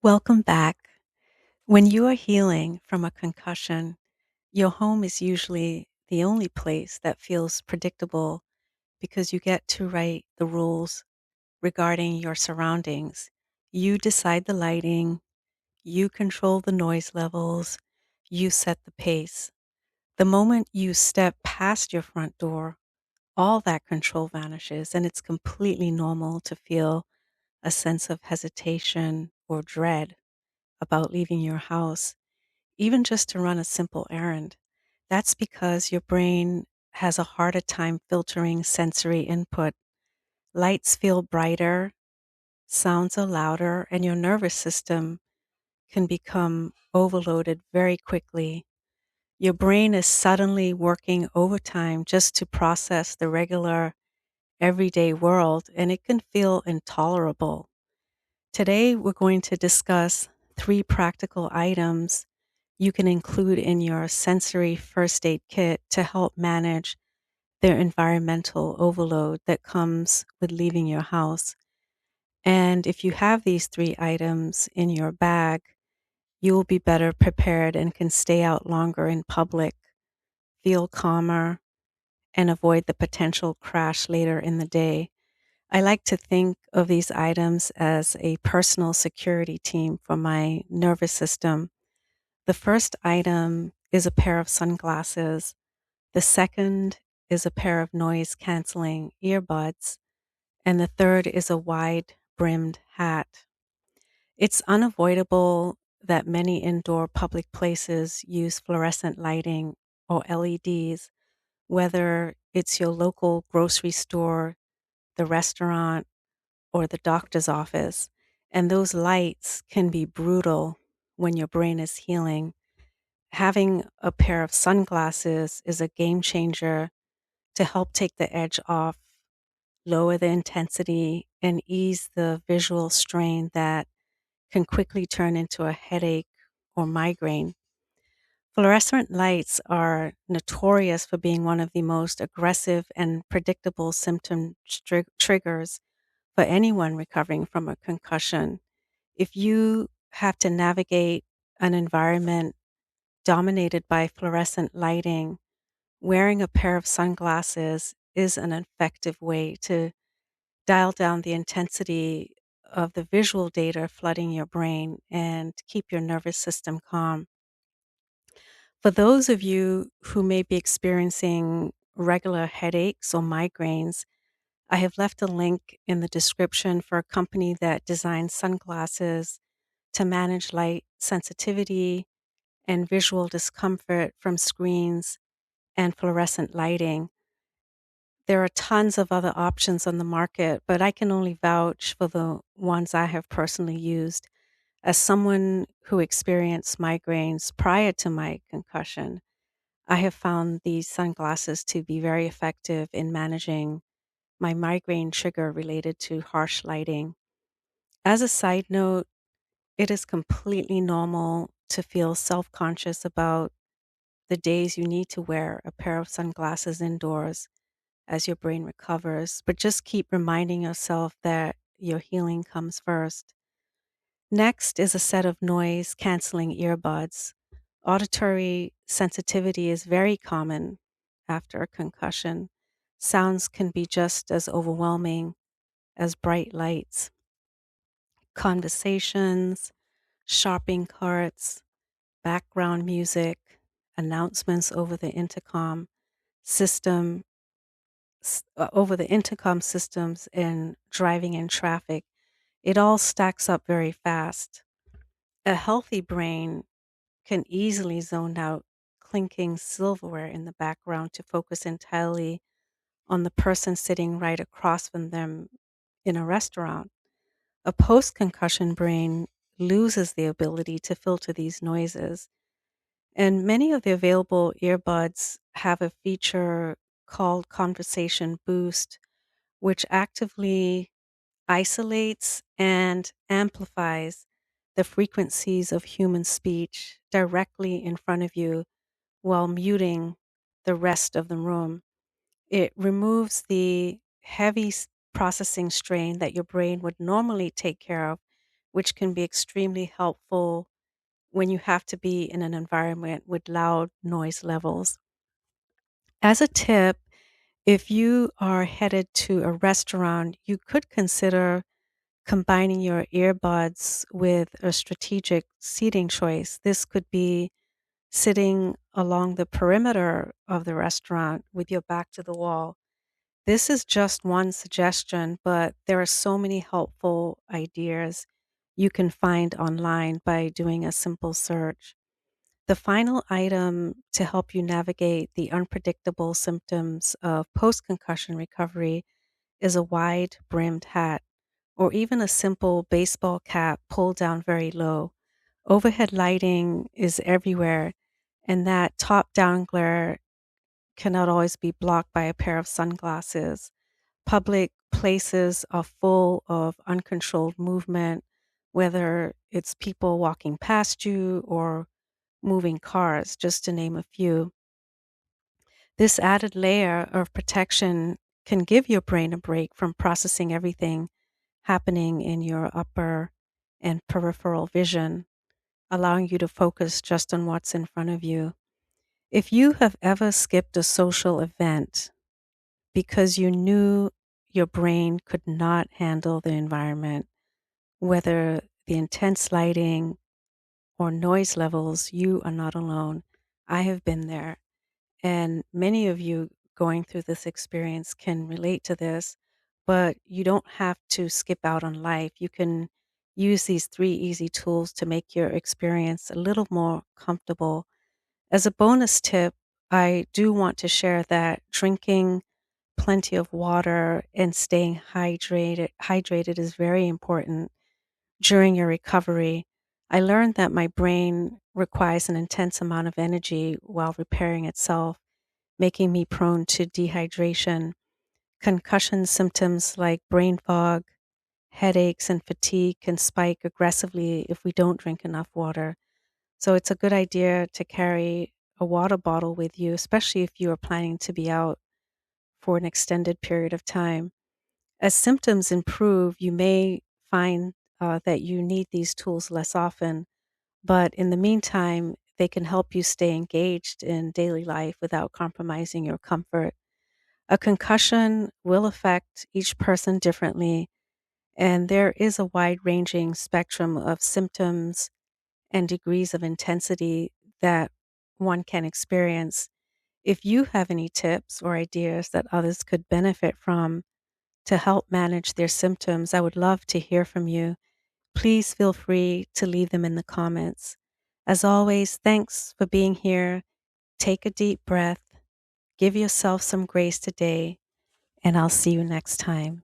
Welcome back. When you are healing from a concussion, your home is usually the only place that feels predictable because you get to write the rules regarding your surroundings. You decide the lighting, you control the noise levels, you set the pace. The moment you step past your front door, all that control vanishes, and it's completely normal to feel a sense of hesitation or dread about leaving your house, even just to run a simple errand. That's because your brain has a harder time filtering sensory input. Lights feel brighter, sounds are louder, and your nervous system can become overloaded very quickly. Your brain is suddenly working overtime just to process the regular, everyday world, and it can feel intolerable. Today, we're going to discuss three practical items you can include in your sensory first aid kit to help manage the environmental overload that comes with leaving your house. And if you have these three items in your bag, you will be better prepared and can stay out longer in public, feel calmer, and avoid the potential crash later in the day. I like to think of these items as a personal security team for my nervous system. The first item is a pair of sunglasses. The second is a pair of noise canceling earbuds. And the third is a wide brimmed hat. It's unavoidable that many indoor public places use fluorescent lighting or LEDs, whether it's your local grocery store, the restaurant, or the doctor's office. And those lights can be brutal when your brain is healing. Having a pair of sunglasses is a game changer to help take the edge off, lower the intensity, and ease the visual strain that can quickly turn into a headache or migraine. Fluorescent lights are notorious for being one of the most aggressive and predictable symptom triggers for anyone recovering from a concussion. If you have to navigate an environment dominated by fluorescent lighting, wearing a pair of sunglasses is an effective way to dial down the intensity of the visual data flooding your brain and keep your nervous system calm. For those of you who may be experiencing regular headaches or migraines, I have left a link in the description for a company that designs sunglasses to manage light sensitivity and visual discomfort from screens and fluorescent lighting. There are tons of other options on the market, but I can only vouch for the ones I have personally used. As someone who experienced migraines prior to my concussion, I have found these sunglasses to be very effective in managing my migraine trigger related to harsh lighting. As a side note, it is completely normal to feel self conscious about the days you need to wear a pair of sunglasses indoors as your brain recovers, but just keep reminding yourself that your healing comes first. Next is a set of noise canceling earbuds. Auditory sensitivity is very common after a concussion. Sounds can be just as overwhelming as bright lights. Conversations, shopping carts, background music, announcements system over the intercom systems and driving in traffic, it all stacks up very fast. A healthy brain can easily zone out clinking silverware in the background to focus entirely on the person sitting right across from them in a restaurant. A post concussion brain loses the ability to filter these noises. And many of the available earbuds have a feature called Conversation Boost, which actively isolates and amplifies the frequencies of human speech directly in front of you while muting the rest of the room. It removes the heavy processing strain that your brain would normally take care of which can be extremely helpful when you have to be in an environment with loud noise levels. As a tip, if you are headed to a restaurant, you could consider combining your earbuds with a strategic seating choice. This could be sitting along the perimeter of the restaurant with your back to the wall. This is just one suggestion, but there are so many helpful ideas you can find online by doing a simple search. The final item to help you navigate the unpredictable symptoms of post concussion recovery is a wide brimmed hat or even a simple baseball cap pulled down very low. Overhead lighting is everywhere, and that top down glare cannot always be blocked by a pair of sunglasses. Public places are full of uncontrolled movement, whether it's people walking past you or moving cars, just to name a few. This added layer of protection can give your brain a break from processing everything happening in your upper and peripheral vision, allowing you to focus just on what's in front of you. If you have ever skipped a social event because you knew your brain could not handle the environment, whether the intense lighting or noise levels, you are not alone. I have been there. And many of you going through this experience can relate to this, but you don't have to skip out on life. You can use these three easy tools to make your experience a little more comfortable. As a bonus tip, I do want to share that drinking plenty of water and staying hydrated is very important during your recovery. I learned that my brain requires an intense amount of energy while repairing itself, making me prone to dehydration. Concussion symptoms like brain fog, headaches, and fatigue can spike aggressively if we don't drink enough water. So it's a good idea to carry a water bottle with you, especially if you are planning to be out for an extended period of time. As symptoms improve, you may find that you need these tools less often, but in the meantime, they can help you stay engaged in daily life without compromising your comfort. A concussion will affect each person differently, and there is a wide ranging spectrum of symptoms and degrees of intensity that one can experience. If you have any tips or ideas that others could benefit from to help manage their symptoms, I would love to hear from you. Please feel free to leave them in the comments. As always, thanks for being here. Take a deep breath, give yourself some grace today, and I'll see you next time.